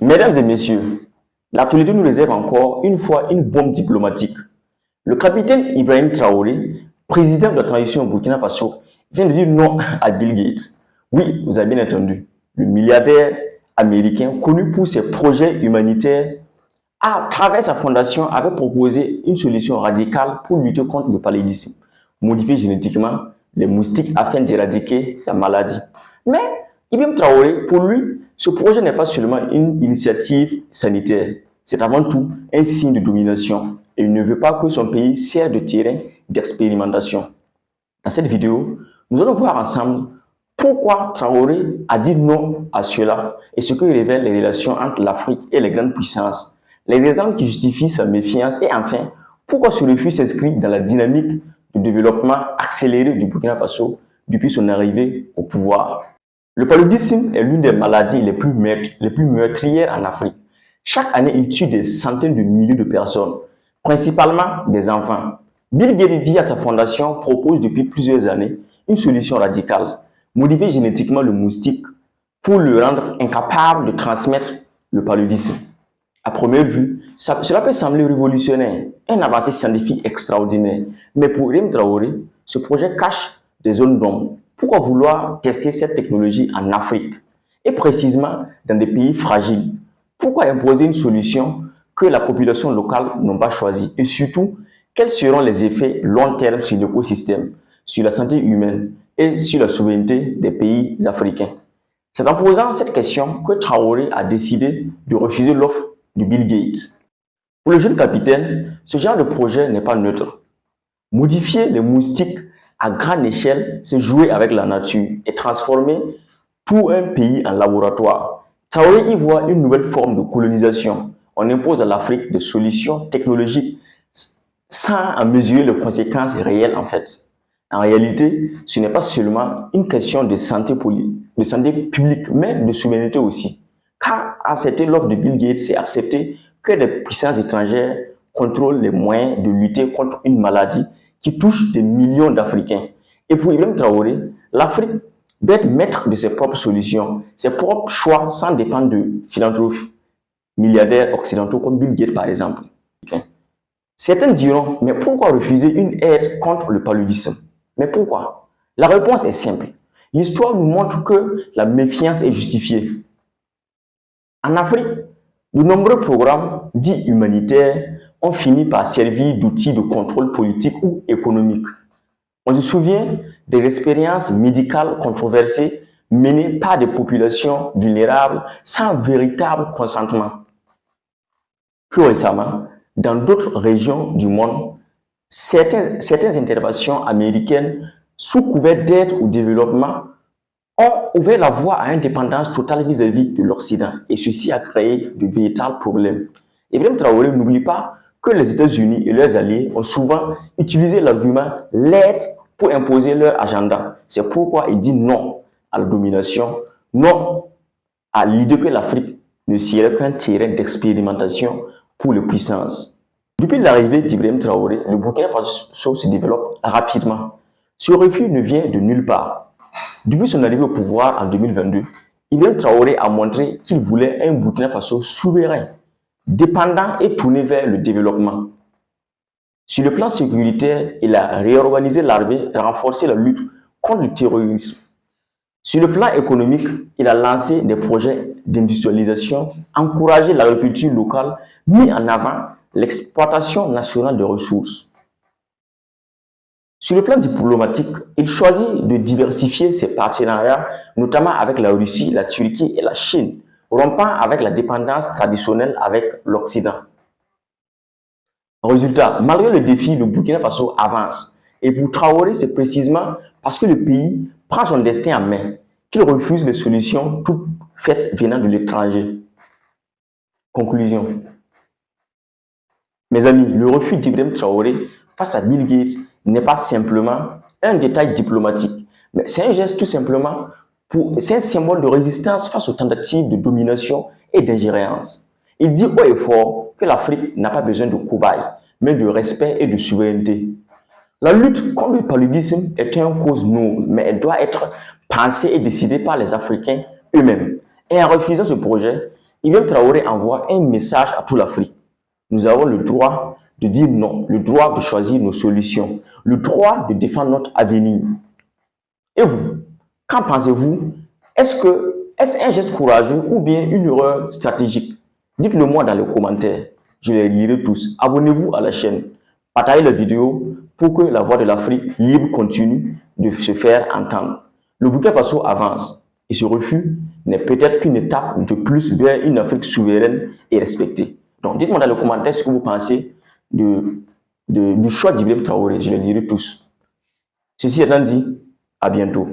Mesdames et messieurs, l'actualité nous réserve encore une fois une bombe diplomatique. Le capitaine Ibrahim Traoré, président de la transition au Burkina Faso, vient de dire non à Bill Gates. Oui, vous avez bien entendu. Le milliardaire américain, connu pour ses projets humanitaires, à travers sa fondation, avait proposé une solution radicale pour lutter contre le paludisme, modifier génétiquement les moustiques afin d'éradiquer la maladie. Mais Ibrahim Traoré, pour lui, ce projet n'est pas seulement une initiative sanitaire, c'est avant tout un signe de domination et il ne veut pas que son pays serve de terrain d'expérimentation. Dans cette vidéo, nous allons voir ensemble pourquoi Traoré a dit non à cela et ce que révèlent les relations entre l'Afrique et les grandes puissances, les exemples qui justifient sa méfiance et enfin, pourquoi ce refus s'inscrit dans la dynamique de développement accéléré du Burkina Faso depuis son arrivée au pouvoir. Le paludisme est l'une des maladies les plus meurtrières en Afrique. Chaque année, il tue des centaines de milliers de personnes, principalement des enfants. Bill Gates, via sa fondation, propose depuis plusieurs années une solution radicale, modifier génétiquement le moustique pour le rendre incapable de transmettre le paludisme. À première vue, cela peut sembler révolutionnaire, un avancée scientifique extraordinaire. Mais pour Ibrahim Traoré, ce projet cache des zones d'ombre. Pourquoi vouloir tester cette technologie en Afrique et précisément dans des pays fragiles? Pourquoi imposer une solution que la population locale n'a pas choisie? Et surtout, quels seront les effets long terme sur l'écosystème, sur la santé humaine et sur la souveraineté des pays africains? C'est en posant cette question que Traoré a décidé de refuser l'offre de Bill Gates. Pour le jeune capitaine, ce genre de projet n'est pas neutre. Modifier les moustiques à grande échelle, c'est jouer avec la nature et transformer tout un pays en laboratoire. Traoré y voit une nouvelle forme de colonisation. On impose à l'Afrique des solutions technologiques sans en mesurer les conséquences réelles en fait. En réalité, ce n'est pas seulement une question de santé publique, mais de souveraineté aussi. Car accepter l'offre de Bill Gates, c'est accepter que les puissances étrangères contrôlent les moyens de lutter contre une maladie qui touche des millions d'Africains. Et pour Ibrahim Traoré, l'Afrique doit être maître de ses propres solutions, ses propres choix sans dépendre de philanthropes milliardaires occidentaux comme Bill Gates par exemple. Certains diront, mais pourquoi refuser une aide contre le paludisme? Mais pourquoi? La réponse est simple. L'histoire nous montre que la méfiance est justifiée. En Afrique, de nombreux programmes dits humanitaires ont fini par servir d'outils de contrôle politique ou économique. On se souvient des expériences médicales controversées menées par des populations vulnérables sans véritable consentement. Plus récemment, dans d'autres régions du monde, certaines interventions américaines, sous couvert d'aide au développement, ont ouvert la voie à une dépendance totale vis-à-vis de l'Occident et ceci a créé de véritables problèmes. Ibrahim Traoré n'oublie pas que les États-Unis et leurs alliés ont souvent utilisé l'argument l'aide pour imposer leur agenda. C'est pourquoi il dit non à la domination, non à l'idée que l'Afrique ne serait qu'un terrain d'expérimentation pour les puissances. Depuis l'arrivée d'Ibrahim Traoré, le Burkina Faso se développe rapidement. Ce refus ne vient de nulle part. Depuis son arrivée au pouvoir en 2022, Ibrahim Traoré a montré qu'il voulait un Burkina Faso souverain, dépendant et tourné vers le développement. Sur le plan sécuritaire, il a réorganisé l'armée et renforcé la lutte contre le terrorisme. Sur le plan économique, il a lancé des projets d'industrialisation, encouragé l'agriculture locale, mis en avant l'exploitation nationale des ressources. Sur le plan diplomatique, il choisit de diversifier ses partenariats, notamment avec la Russie, la Turquie et la Chine, rompant avec la dépendance traditionnelle avec l'Occident. Résultat, malgré le défi, le Burkina Faso avance. Et pour Traoré, c'est précisément parce que le pays prend son destin en main qu'il refuse les solutions toutes faites venant de l'étranger. Conclusion. Mes amis, le refus d'Ibrahim Traoré face à Bill Gates n'est pas simplement un détail diplomatique, mais c'est un geste tout simplement, c'est un symbole de résistance face aux tentatives de domination et d'ingérence. Il dit haut et fort que l'Afrique n'a pas besoin de cobayes, mais de respect et de souveraineté. La lutte contre le paludisme est une cause noble, mais elle doit être pensée et décidée par les Africains eux-mêmes. Et en refusant ce projet, Ibrahim Traoré envoie un message à toute l'Afrique. Nous avons le droit de dire non, le droit de choisir nos solutions, le droit de défendre notre avenir. Et vous, qu'en pensez-vous? Est-ce un geste courageux ou bien une erreur stratégique? Dites-le moi dans les commentaires. Je les lirai tous. Abonnez-vous à la chaîne. Partagez la vidéo pour que la voix de l'Afrique libre continue de se faire entendre. Le Burkina Faso avance et ce refus n'est peut-être qu'une étape de plus vers une Afrique souveraine et respectée. Donc, dites-moi dans les commentaires ce que vous pensez du choix d'Ibrahim Traoré. Je les lirai tous. Ceci étant dit, à bientôt.